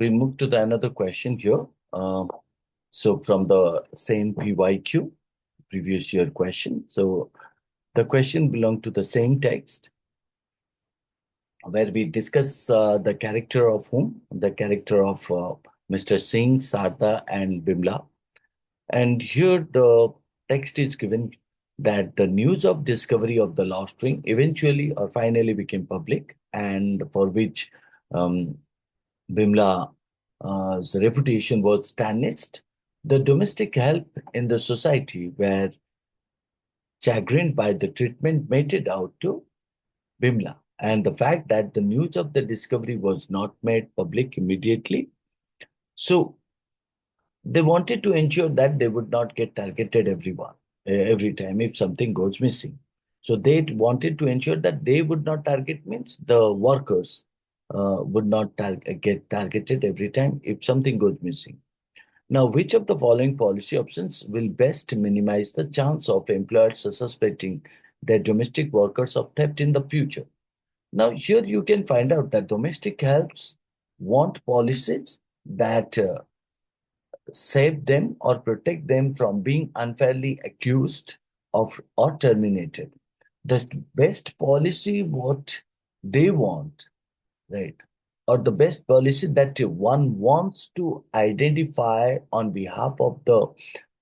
we move to the another question here. So from the same PYQ, previous year question. So the question belonged to the same text where we discuss the character of whom? The character of Mr. Singh, Sarda, and Bimla. And here the text is given that the news of discovery of the lost ring eventually or finally became public, and for which um, Bimla's reputation was tarnished. The domestic help in the society were chagrined by the treatment meted out to Bimla, and the fact that the news of the discovery was not made public immediately. So they wanted to ensure that they would not get targeted every time if something goes missing. So they wanted to ensure that they would not target means the workers would not get targeted every time if something goes missing. Now, which of the following policy options will best minimize the chance of employers suspecting their domestic workers of theft in the future? Now, here you can find out that domestic helps want policies that save them or protect them from being unfairly accused of or terminated. The best policy what they want, right? Or the best policy that one wants to identify on behalf of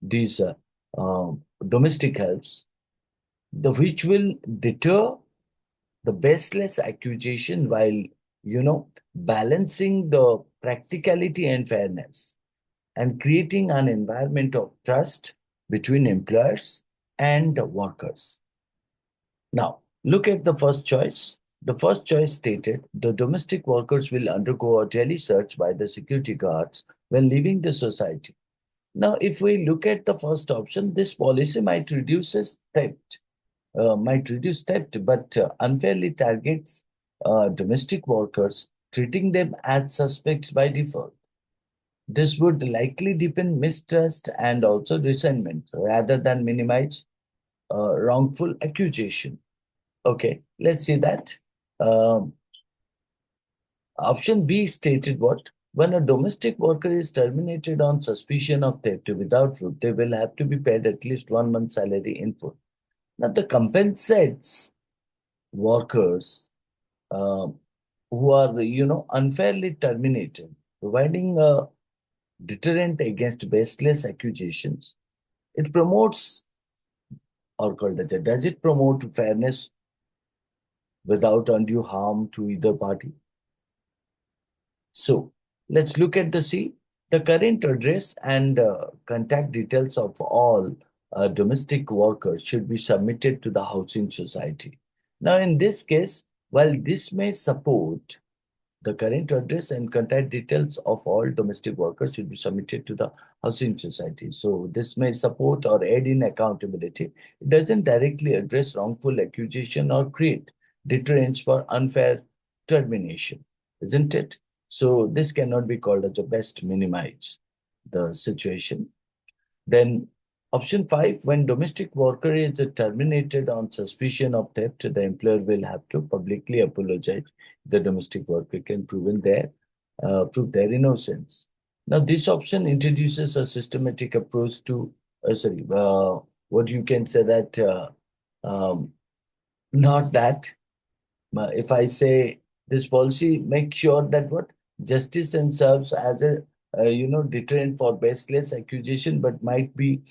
these uh, domestic helps, the which will deter the baseless accusation while balancing the practicality and fairness and creating an environment of trust between employers and workers. Now, look at the first choice. The first choice stated the domestic workers will undergo a daily search by the security guards when leaving the society. Now, if we look at the first option, this policy might reduce theft, but unfairly targets domestic workers, treating them as suspects by default. This would likely deepen mistrust and also resentment rather than minimize wrongful accusation. Okay, let's see that. Um, Option B stated what? When a domestic worker is terminated on suspicion of theft without proof, they will have to be paid at least 1 month's salary in full. Now, the compensates workers uh, who are, unfairly terminated, providing a deterrent against baseless accusations. It promotes or called as does it promote fairness without undue harm to either party? So let's look at the C. The current address and contact details of all domestic workers should be submitted to the housing society. Now, in this case, while this may support the current address and contact details of all domestic workers should be submitted to the housing society. So this may support or aid in accountability. It doesn't directly address wrongful accusation or create deterrence for unfair termination, isn't it? So this cannot be called as a best minimize the situation. Then option 5, when domestic worker is terminated on suspicion of theft, the employer will have to publicly apologize. The domestic worker can prove their innocence. Now, this option introduces a systematic approach to, what you can say that, not that, if I say this policy makes sure that what justice and serves as a deterrent for baseless accusation, but might be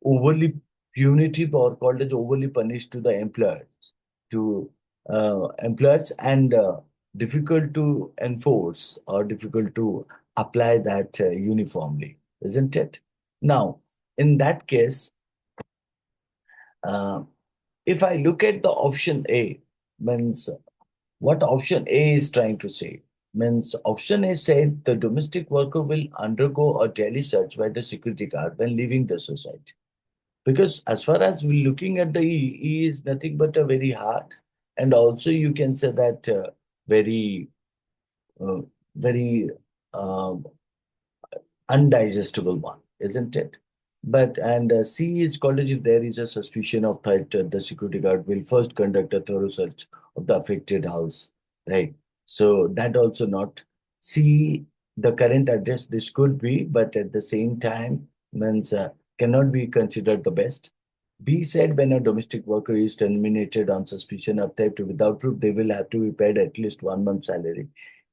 overly punitive or called as overly punished to the employers and difficult to enforce or difficult to apply that uniformly, isn't it? Now, in that case, uh, if I look at the option A, means what option A is trying to say? Means option A said the domestic worker will undergo a daily search by the security guard when leaving the society. Because as far as we're looking at the E is nothing but a very hard, and also you can say that very, uh, very uh, undigestible one, isn't it? But and C is called as if there is a suspicion of theft, the security guard will first conduct a thorough search of the affected house, right? So that also not C. the current address this could be, but at the same time means cannot be considered the best. B said when a domestic worker is terminated on suspicion of theft without proof, they will have to be paid at least 1 month's salary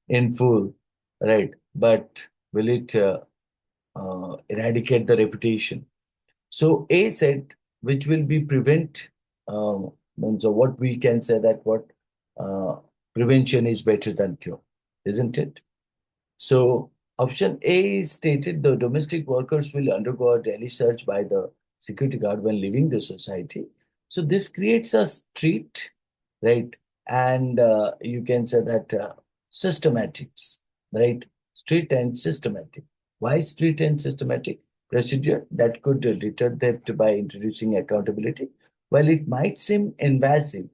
in full, right? But will it eradicate the reputation? So A said, which will be prevent, means what we can say that what uh, prevention is better than cure, isn't it? So option A is stated the domestic workers will undergo a daily search by the security guard when leaving the society. So this creates a street, right? And you can say that systematics, right? Street and systematic. Why street and systematic? Procedure that could deter theft by introducing accountability. While it might seem invasive,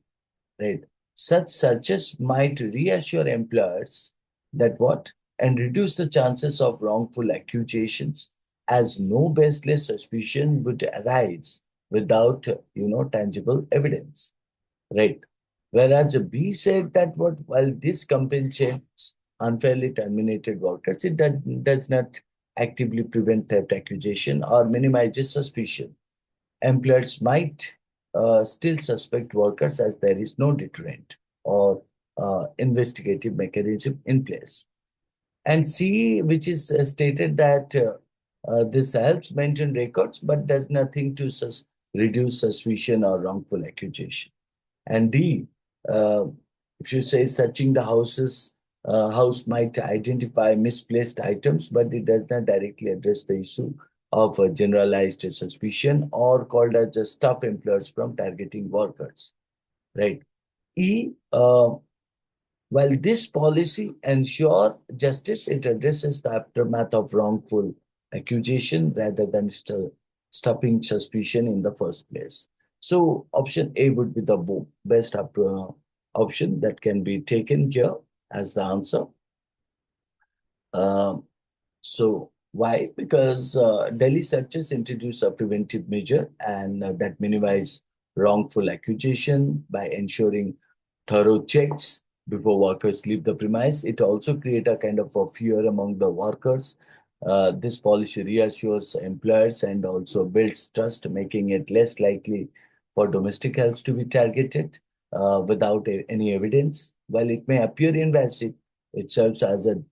right? Such searches might reassure employers that what and reduce the chances of wrongful accusations as no baseless suspicion would arise without tangible evidence, right? Whereas B said that what while this compensates unfairly terminated workers, it does not actively prevent theft accusation or minimizes suspicion. Employers might still suspect workers as there is no deterrent or investigative mechanism in place. And C, which is stated that this helps maintain records but does nothing to reduce suspicion or wrongful accusation. And D, uh, if you say searching the house might identify misplaced items, but it does not directly address the issue of a generalized suspicion or called as a stop employers from targeting workers, right? E, while this policy ensures justice, it addresses the aftermath of wrongful accusation rather than stopping suspicion in the first place. So option A would be the best option that can be taken here as the answer. Um, so why? Because Delhi searches introduce a preventive measure and that minimize wrongful accusation by ensuring thorough checks before workers leave the premise. It also create a kind of a fear among the workers. This policy reassures employers and also builds trust, making it less likely for domestic helps to be targeted without any evidence. While it may appear invasive, it serves as a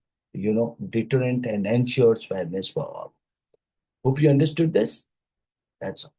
deterrent and ensures fairness for all. Hope you understood this. That's all.